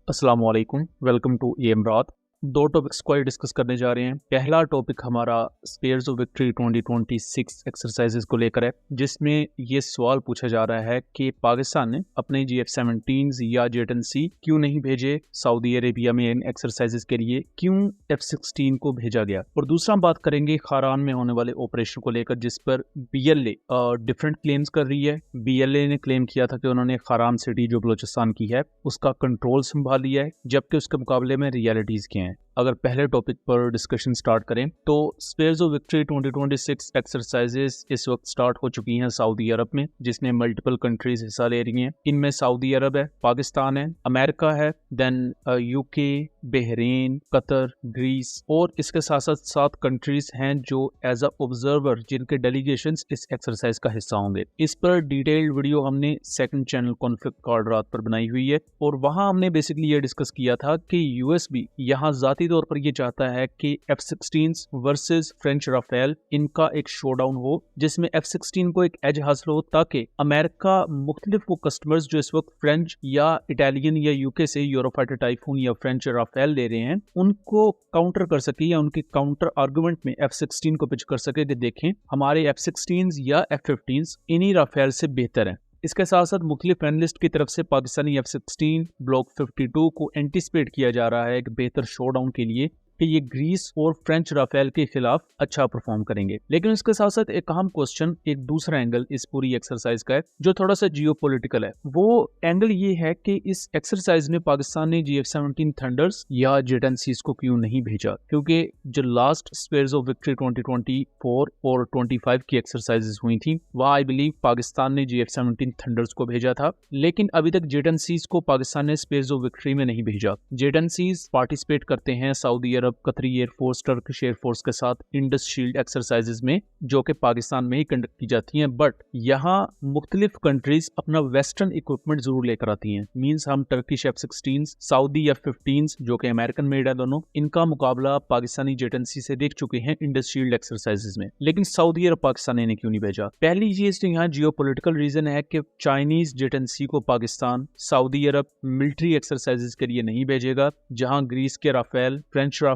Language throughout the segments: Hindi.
अस्सलाम वालेकुम, वेलकम टू एमरात। दो टॉपिक्स को डिस्कस करने जा रहे हैं। पहला टॉपिक हमारा स्पेयर्स ऑफ विक्ट्री 2026 एक्सरसाइजेस को लेकर है, जिसमें ये सवाल पूछा जा रहा है कि पाकिस्तान ने अपने GF-17 या J-10C क्यों नहीं भेजे सऊदी अरेबिया में इन एक्सरसाइजेस के लिए, क्यों F-16 को भेजा गया। और दूसरा हम बात करेंगे खारान में होने वाले ऑपरेशन को लेकर, जिस पर BLA डिफरेंट क्लेम्स कर रही है। BLA ने क्लेम किया था कि उन्होंने खारान सिटी जो बलोचिस्तान की है उसका कंट्रोल संभाल लिया है, जबकि उसके मुकाबले में रियलिटीज क्या हैं। अगर पहले टॉपिक पर डिस्कशन स्टार्ट करें तो स्पेयर्स ऑफ विक्ट्री 2026 एक्सरसाइजेस इस वक्त स्टार्ट हो चुकी हैं सऊदी अरब में, जिसमें मल्टीपल कंट्रीज हिस्सा ले रही हैं। इनमें सऊदी अरब है, पाकिस्तान है, अमेरिका है, then UK, Bahrain, Qatar, Greece और इसके साथ साथ 7 कंट्रीज हैं जो एज अ ऑब्जर्वर जिनके डेलीगेशंस इस एक्सरसाइज का हिस्सा होंगे। इस पर डिटेल्ड वीडियो हमने सेकंड चैनल कॉन्फ्लिक्ट कार्ड रात पर बनाई हुई है और वहां हमने बेसिकली ये डिस्कस किया था कि यूएस भी यहाँ जाती तौर पर ये चाहता है कि F-16 वर्सेस फ्रेंच राफेल इनका एक शोडाउन हो, जिसमें F-16 को एक एज हासिल हो ताकि अमेरिका मुख्तलिफ वो कस्टमर्स जो इस वक्त फ्रेंच या इटालियन या यूके से यूरोफाइटर टाइफून या फ्रेंच राफेल ले रहे हैं उनको काउंटर कर सके या उनके काउंटर आर्गुमेंट में F-16 को पिच कर सके कि देखें हमारे F-16 या F-15 इन्हीं राफेल से बेहतर हैं। इसके साथ साथ मुख्तलिफ एनालिस्ट की तरफ से पाकिस्तानी F-16 ब्लॉक 52 को एंटिसिपेट किया जा रहा है एक बेहतर शोडाउन के लिए कि ये ग्रीस और फ्रेंच राफेल के खिलाफ अच्छा परफॉर्म करेंगे। लेकिन इसके साथ साथ एक अहम क्वेश्चन, एक दूसरा एंगल इस पूरी एक्सरसाइज का है जो थोड़ा सा जियोपॉलिटिकल है। वो एंगल ये है कि इस एक्सरसाइज में पाकिस्तान ने GF-17 थंडर्स या J-10Cs को क्यों नहीं भेजा, क्योंकि जो लास्ट स्पेयर्स ऑफ विक्ट्री 2024 और 25 की एक्सरसाइजेस हुई थी वह आई बिलीव पाकिस्तान ने GF-17 थंडर्स को भेजा था, लेकिन अभी तक J-10Cs को पाकिस्तान ने स्पेयर्स ऑफ विक्ट्री में नहीं भेजा। J-10Cs पार्टिसिपेट करते हैं सऊदी अरब, कतरी एयरफोर्स, टर्किश एयरफोर्स के साथ इंडस शील्ड एक्सरसाइजेस में, जो कि पाकिस्तान में ही कंडक्ट की जाती हैं। बट यहाँ मुख्तलिफ कंट्रीज अपना वेस्टर्न इक्विपमेंट जरूर लेकर आती हैं। मींस हम टर्किश F-16, सऊदी F-15 जो कि अमेरिकन मेड है दोनों, इनका मुकाबला पाकिस्तानी J-10C से देख चुके हैं इंडस शील्ड एक्सरसाइजेस में। लेकिन सऊदी अरब पाकिस्तान ने क्यों नहीं भेजा? पहली चीज तो यहाँ जियोपॉलिटिकल रीजन है कि चाइनीज J-10C को पाकिस्तान सऊदी अरब मिलिट्री एक्सरसाइजेस के लिए नहीं भेजेगा, जहां ग्रीस के राफेल, फ्रेंच राफेल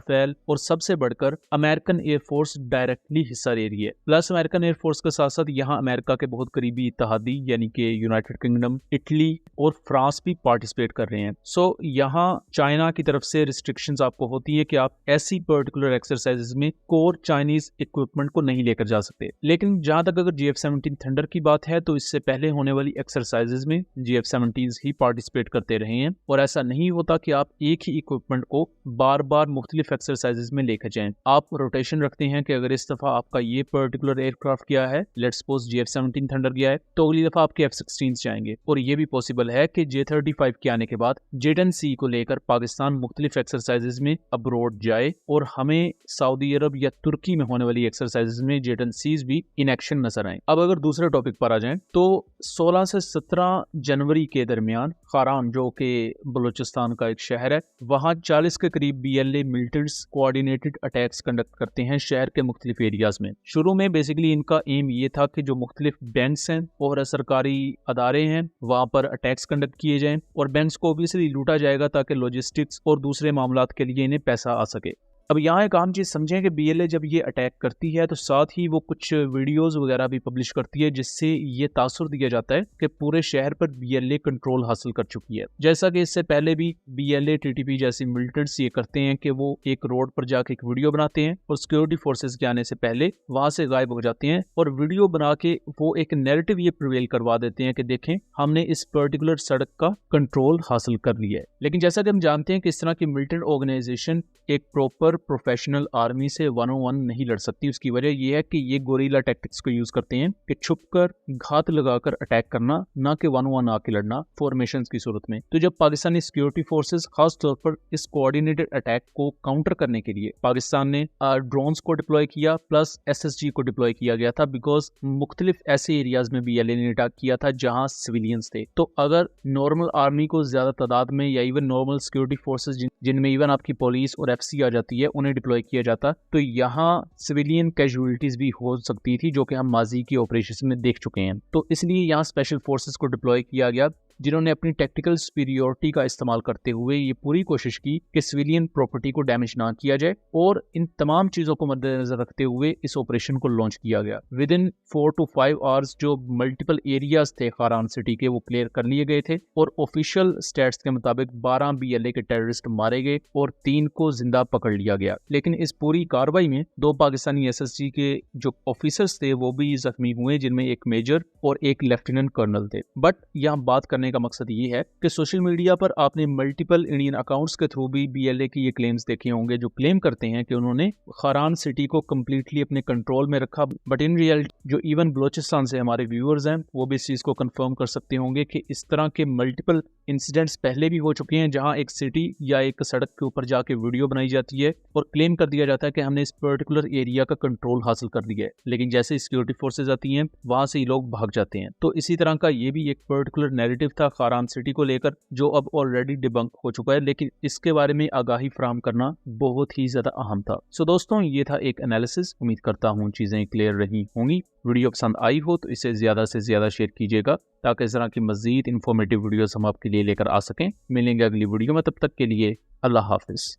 और सबसे बढ़कर अमेरिकन एयरफोर्स डायरेक्टली हिस्सा ले रही है। प्लस अमेरिकन एयरफोर्स के साथ साथ यहाँ अमेरिका के बहुत करीबी इत्तेहादी यानी कि यूनाइटेड किंगडम, इटली और फ्रांस भी पार्टिसिपेट कर रहे हैं। सो यहाँ चाइना की तरफ से रिस्ट्रिक्शंस आपको होती है कि आप ऐसी पर्टिकुलर एक्सरसाइजेस में कोर चाइनीज इक्विपमेंट को नहीं लेकर जा सकते। लेकिन जहां तक अगर GF-17 थंडर की बात है तो इससे पहले होने वाली एक्सरसाइजेस में GF-17 ही पार्टिसिपेट करते रहे हैं और ऐसा नहीं होता कि आप एक ही इक्विपमेंट को बार बार मुख्तलिफ एक्सरसाइजेस में लेकर जाएं। आप रोटेशन रखते हैं कि अगर इस दफा आपका ये पर्टिकुलर एयरक्राफ्ट गया है, लेट्स सपोज GF-17 थंडर गया है, तो अगली दफा आपके F-16 जाएंगे। और ये भी पॉसिबल है कि J-35 के आने के बाद J-10C को लेकर पाकिस्तान मुख्तलिफ एक्सरसाइजेस में अब्रोड जाए और हमें सऊदी अरब या तुर्की में होने वाली एक्सरसाइजेस में J-10Cs भी इन एक्शन नजर आए। अब अगर दूसरे टॉपिक पर आ जाएं तो 16 से 17 जनवरी के दरमियान खारान जो कि बलूचिस्तान का एक शहर है, वहां 40 के करीब BLA militants coordinated attacks conduct करते हैं शहर के मुख्तलिफ एरियाज में। शुरू में बेसिकली इनका एम ये था कि जो मुख्तलिफ बैंक्स हैं और सरकारी अदारे हैं वहां पर अटैक्स कंडक्ट किए जाएं और बैंक्स को ऑब्वियसली लूटा जाएगा ताकि लॉजिस्टिक्स और दूसरे मामलात के लिए इन्हें पैसा आ सके। अब यहाँ एक आम चीज समझें कि BLA जब ये अटैक करती है तो साथ ही वो कुछ वीडियोस वगैरह भी पब्लिश करती है जिससे ये तासुर दिया जाता है कि पूरे शहर पर BLA कंट्रोल हासिल कर चुकी है। जैसा कि इससे पहले भी BLA TTP जैसी मिलिटेंट्स ये करते हैं कि वो एक रोड पर जाके एक वीडियो बनाते हैं और सिक्योरिटी फोर्सेस के आने से पहले वहां से गायब हो जाते हैं और वीडियो बना के वो एक नैरेटिव ये प्रिवेल करवा देते हैं कि देखें हमने इस पर्टिकुलर सड़क का कंट्रोल हासिल कर लिया है। लेकिन जैसा कि हम जानते हैं कि इस तरह की मिलिटेंट ऑर्गेनाइजेशन एक प्रॉपर प्रोफेशनल आर्मी से 1-on-1 नहीं लड़ सकती। उसकी वजह यह है कि ये गोरिल्ला टैक्टिक्स को यूज करते हैं कि छुपकर घात लगाकर अटैक करना, ना कि 1-on-1 आके लड़ना फॉर्मेशंस की सूरत में। तो जब पाकिस्तानी सिक्योरिटी फोर्सेस खास तौर पर इस कोऑर्डिनेटेड अटैक को काउंटर करने के लिए पाकिस्तान ने ड्रोन्स को डिप्लॉय किया प्लस SSG को डिप्लॉय किया गया था, बिकॉज मुख्तलिफ ऐसे एरियाज में BLA ने अटैक किया था जहां सिविलियंस थे। तो अगर नॉर्मल आर्मी को ज्यादा तादाद में या इवन नॉर्मल सिक्योरिटी फोर्सेस जिनमें इवन आपकी पुलिस और FC आ जाती है उन्हें डिप्लॉय किया जाता, तो यहाँ सिविलियन कैजुअलिटीज भी हो सकती थी जो कि हम माजी की ऑपरेशन में देख चुके हैं। तो इसलिए यहाँ स्पेशल फोर्सेस को डिप्लॉय किया गया जिन्होंने अपनी टेक्टिकल सुपीरियरिटी का इस्तेमाल करते हुए ये पूरी कोशिश की कि सिविलियन प्रॉपर्टी को डैमेज ना किया जाए, और इन तमाम चीजों को मद्देनजर रखते हुए इस ऑपरेशन को लॉन्च किया गया। विद इन 4 to 5 आवर्स जो मल्टीपल एरियाज थे खारान सिटी के वो क्लियर कर लिए गए थे, और ऑफिशियल स्टैट्स के मुताबिक 12 BLA के टेररिस्ट मारे गए और 3 को जिंदा पकड़ लिया गया। लेकिन इस पूरी कार्रवाई में 2 पाकिस्तानी SSG के जो ऑफिसर्स थे वो भी जख्मी हुए, जिनमें एक मेजर और एक लेफ्टिनेंट कर्नल थे। बट यहाँ बात करने का मकसद ये है कि सोशल मीडिया पर आपने मल्टीपल इंडियन अकाउंट्स के थ्रू भी BLA की ये क्लेम्स देखे होंगे, जो क्लेम करते हैं कि उन्होंने खारान सिटी को कम्प्लीटली अपने कंट्रोल में रखा। बट इन रियलिटी जो इवन बलोचिस्तान से हमारे व्यूअर्स हैं वो भी इस चीज को कंफर्म कर सकते होंगे कि इस तरह के मल्टीपल इंसिडेंट्स पहले भी हो चुके हैं, जहां एक सिटी या एक सड़क के ऊपर जाके वीडियो बनाई जाती है और क्लेम कर दिया जाता है कि हमने इस पर्टिकुलर एरिया का कंट्रोल हासिल कर लिया है, लेकिन जैसे सिक्योरिटी फोर्सेज आती हैं वहां से ये लोग भाग जाते हैं। तो इसी तरह का ये भी एक पर्टिकुलर नैरेटिव था खारान सिटी को लेकर, जो अब ऑलरेडी डिबंक हो चुका है, लेकिन इसके बारे में आगाही फराहम करना बहुत ही ज्यादा अहम था। सो दोस्तों, ये था एक एनालिसिस। उम्मीद करता हूँ चीजें क्लियर रही होंगी। वीडियो पसंद आई हो तो इसे ज्यादा से ज्यादा शेयर कीजिएगा, ताकि इस तरह की मजीद इंफॉर्मेटिव वीडियोस हम आपके लिए लेकर आ सकें। मिलेंगे अगली वीडियो में, तब तक के लिए अल्लाह हाफिज।